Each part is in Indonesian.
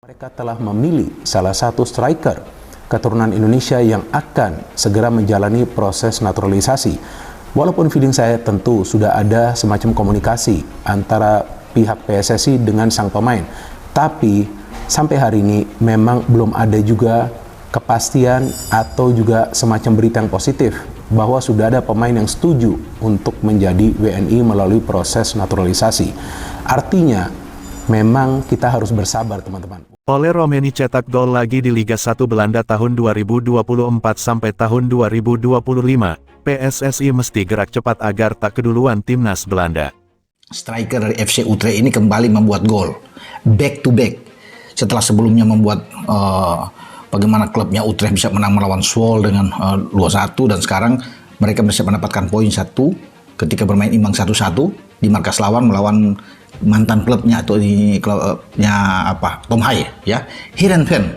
Mereka telah memilih salah satu striker keturunan Indonesia yang akan segera menjalani proses naturalisasi. Walaupun feeling saya tentu sudah ada semacam komunikasi antara pihak PSSI dengan sang pemain, tapi sampai hari ini memang belum ada juga kepastian atau juga semacam berita yang positif bahwa sudah ada pemain yang setuju untuk menjadi WNI melalui proses naturalisasi. Artinya, memang kita harus bersabar, teman-teman. Ole Romeni cetak gol lagi di Liga 1 Belanda tahun 2024 sampai tahun 2025. PSSI mesti gerak cepat agar tak keduluan timnas Belanda. Striker dari FC Utrecht ini kembali membuat gol back to back. Setelah sebelumnya membuat bagaimana klubnya Utrecht bisa menang melawan Zwolle dengan 2-1, dan sekarang mereka bisa mendapatkan poin 1 ketika bermain imbang 1-1 di markas lawan melawan mantan klubnya atau di klubnya Tom Haye ya, Heerenveen.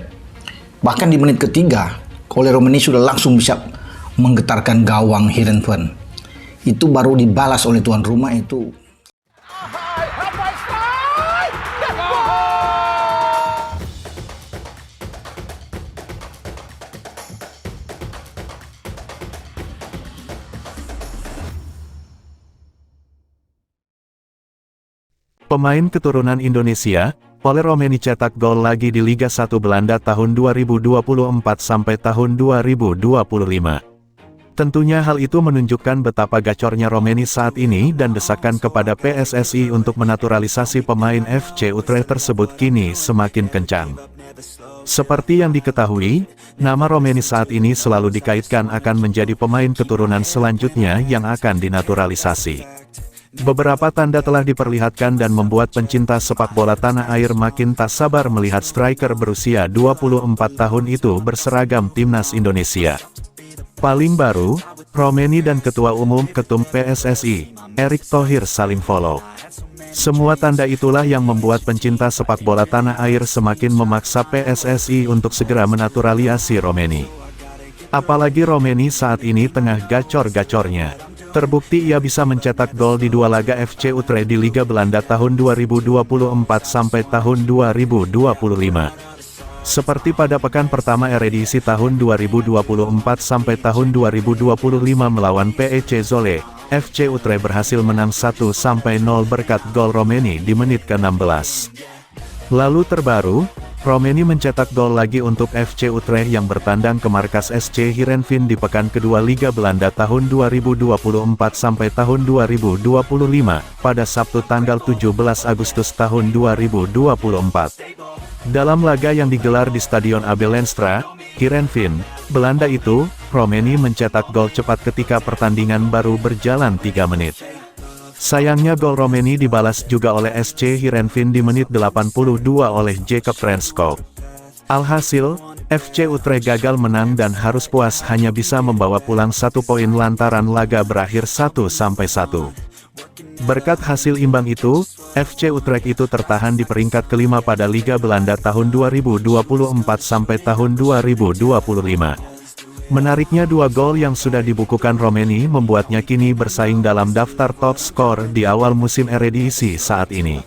Bahkan di menit ketiga Ole Romeni sudah langsung bisa menggetarkan gawang Heerenveen. Itu baru dibalas oleh tuan rumah itu. Pemain keturunan Indonesia, Ole Romeni cetak gol lagi di Liga 1 Belanda tahun 2024 sampai tahun 2025. Tentunya hal itu menunjukkan betapa gacornya Romeni saat ini dan desakan kepada PSSI untuk menaturalisasi pemain FC Utrecht tersebut kini semakin kencang. Seperti yang diketahui, nama Romeni saat ini selalu dikaitkan akan menjadi pemain keturunan selanjutnya yang akan dinaturalisasi. Beberapa tanda telah diperlihatkan dan membuat pencinta sepak bola tanah air makin tak sabar melihat striker berusia 24 tahun itu berseragam timnas Indonesia. Paling baru, Romeni dan Ketua Umum Ketum PSSI, Erick Thohir saling follow. Semua tanda itulah yang membuat pencinta sepak bola tanah air semakin memaksa PSSI untuk segera menaturalisasi Romeni. Apalagi Romeni saat ini tengah gacor-gacornya. Terbukti ia bisa mencetak gol di 2 laga FC Utrecht di Liga Belanda tahun 2024 sampai tahun 2025. Seperti pada pekan pertama Eredivisie tahun 2024 sampai tahun 2025 melawan PEC Zwolle, FC Utrecht berhasil menang 1-0 berkat gol Romeni di menit ke-16. Lalu terbaru, Romeni mencetak gol lagi untuk FC Utrecht yang bertandang ke markas SC Heerenveen di pekan kedua Liga Belanda tahun 2024 sampai tahun 2025, pada Sabtu tanggal 17 Agustus tahun 2024. Dalam laga yang digelar di Stadion Abel Lenstra, Heerenveen, Belanda itu, Romeni mencetak gol cepat ketika pertandingan baru berjalan 3 menit. Sayangnya gol Romeni dibalas juga oleh SC Heerenveen di menit 82 oleh Jacob Frenschkov. Alhasil, FC Utrecht gagal menang dan harus puas hanya bisa membawa pulang 1 poin lantaran laga berakhir 1-1. Berkat hasil imbang itu, FC Utrecht itu tertahan di peringkat kelima pada Liga Belanda tahun 2024 sampai tahun 2025. Menariknya 2 gol yang sudah dibukukan Romeni membuatnya kini bersaing dalam daftar top skor di awal musim Eredivisie saat ini.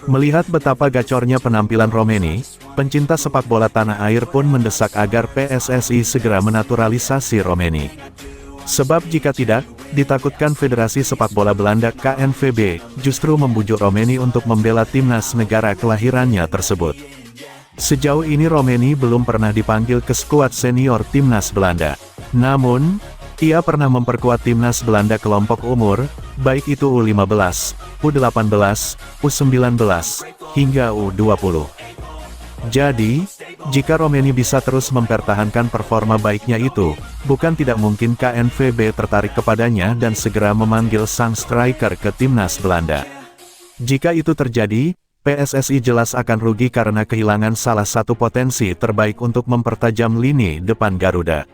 Melihat betapa gacornya penampilan Romeni, pencinta sepak bola tanah air pun mendesak agar PSSI segera menaturalisasi Romeni. Sebab jika tidak, ditakutkan Federasi Sepak Bola Belanda KNVB justru membujuk Romeni untuk membela timnas negara kelahirannya tersebut. Sejauh ini Romeni belum pernah dipanggil ke skuad senior timnas Belanda. Namun, ia pernah memperkuat timnas Belanda kelompok umur, baik itu U15, U18, U19, hingga U20. Jadi, jika Romeni bisa terus mempertahankan performa baiknya itu, bukan tidak mungkin KNVB tertarik kepadanya dan segera memanggil sang striker ke timnas Belanda. Jika itu terjadi, PSSI jelas akan rugi karena kehilangan salah satu potensi terbaik untuk mempertajam lini depan Garuda.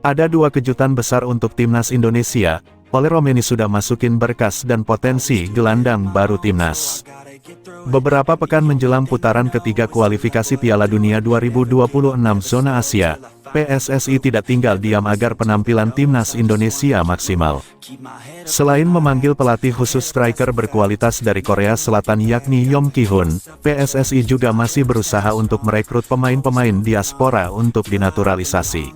Ada 2 kejutan besar untuk timnas Indonesia. Ole Romeni sudah masukin berkas dan potensi gelandang baru timnas. Beberapa pekan menjelang putaran ketiga kualifikasi Piala Dunia 2026 zona Asia, PSSI tidak tinggal diam agar penampilan timnas Indonesia maksimal. Selain memanggil pelatih khusus striker berkualitas dari Korea Selatan yakni Yong Ki-hun, PSSI juga masih berusaha untuk merekrut pemain-pemain diaspora untuk dinaturalisasi.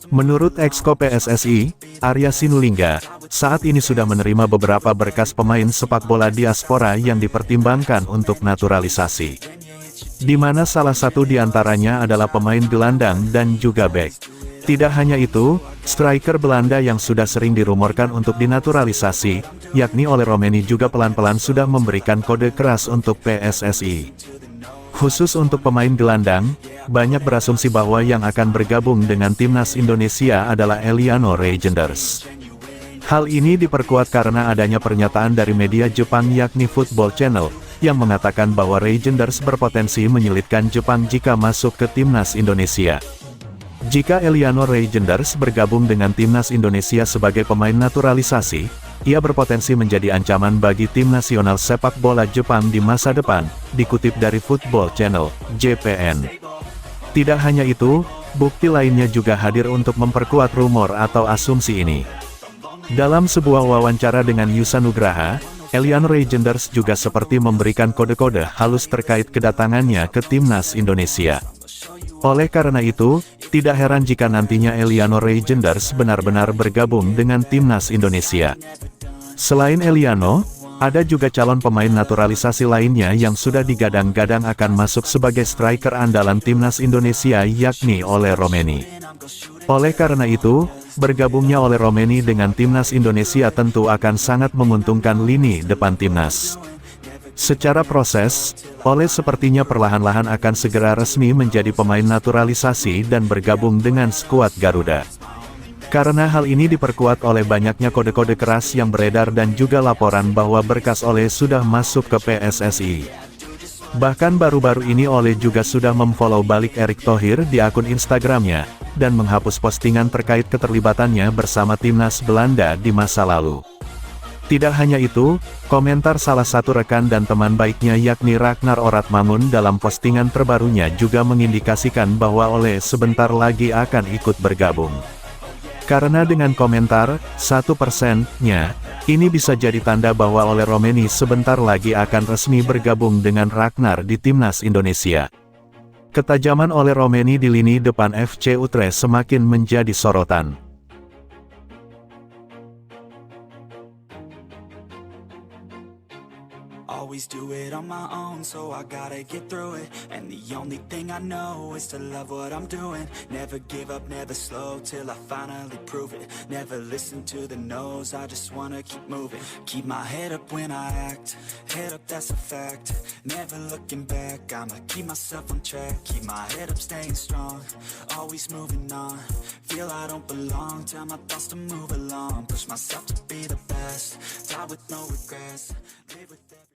Menurut Exco PSSI, Arya Sinulinga, saat ini sudah menerima beberapa berkas pemain sepak bola diaspora yang dipertimbangkan untuk naturalisasi, di mana salah satu diantaranya adalah pemain gelandang dan juga bek. Tidak hanya itu, striker Belanda yang sudah sering dirumorkan untuk dinaturalisasi, yakni Ole Romeni juga pelan-pelan sudah memberikan kode keras untuk PSSI. Khusus untuk pemain gelandang, banyak berasumsi bahwa yang akan bergabung dengan timnas Indonesia adalah Eliano Reijenders. Hal ini diperkuat karena adanya pernyataan dari media Jepang yakni Football Channel, yang mengatakan bahwa Reijenders berpotensi menyulitkan Jepang jika masuk ke timnas Indonesia. Jika Eliano Reijenders bergabung dengan timnas Indonesia sebagai pemain naturalisasi, ia berpotensi menjadi ancaman bagi tim nasional sepak bola Jepang di masa depan, dikutip dari Football Channel, JPN. Tidak hanya itu, bukti lainnya juga hadir untuk memperkuat rumor atau asumsi ini. Dalam sebuah wawancara dengan Yusa Nugraha, Eliano Reijenders juga seperti memberikan kode-kode halus terkait kedatangannya ke timnas Indonesia. Oleh karena itu, tidak heran jika nantinya Eliano Reijenders benar-benar bergabung dengan timnas Indonesia. Selain Eliano, ada juga calon pemain naturalisasi lainnya yang sudah digadang-gadang akan masuk sebagai striker andalan timnas Indonesia yakni Ole Romeni. Oleh karena itu, bergabungnya Ole Romeni dengan timnas Indonesia tentu akan sangat menguntungkan lini depan timnas. Secara proses, Ole sepertinya perlahan-lahan akan segera resmi menjadi pemain naturalisasi dan bergabung dengan skuad Garuda. Karena hal ini diperkuat oleh banyaknya kode-kode keras yang beredar dan juga laporan bahwa berkas Ole sudah masuk ke PSSI. Bahkan baru-baru ini Ole juga sudah memfollow balik Erick Thohir di akun Instagramnya, dan menghapus postingan terkait keterlibatannya bersama timnas Belanda di masa lalu. Tidak hanya itu, komentar salah satu rekan dan teman baiknya yakni Ragnar Oratmangun dalam postingan terbarunya juga mengindikasikan bahwa Ole sebentar lagi akan ikut bergabung. Karena dengan komentar 1%-nya, ini bisa jadi tanda bahwa Ole Romeni sebentar lagi akan resmi bergabung dengan Ragnar di timnas Indonesia. Ketajaman Ole Romeni di lini depan FC Utrecht semakin menjadi sorotan. Always do it on my own, so I gotta get through it. And the only thing I know is to love what I'm doing. Never give up, never slow, till I finally prove it. Never listen to the no's, I just wanna keep moving. Keep my head up when I act, head up, that's a fact. Never looking back, I'ma keep myself on track. Keep my head up, staying strong, always moving on. Feel I don't belong, tell my thoughts to move along. Push myself to be the best, die with no regrets. Live with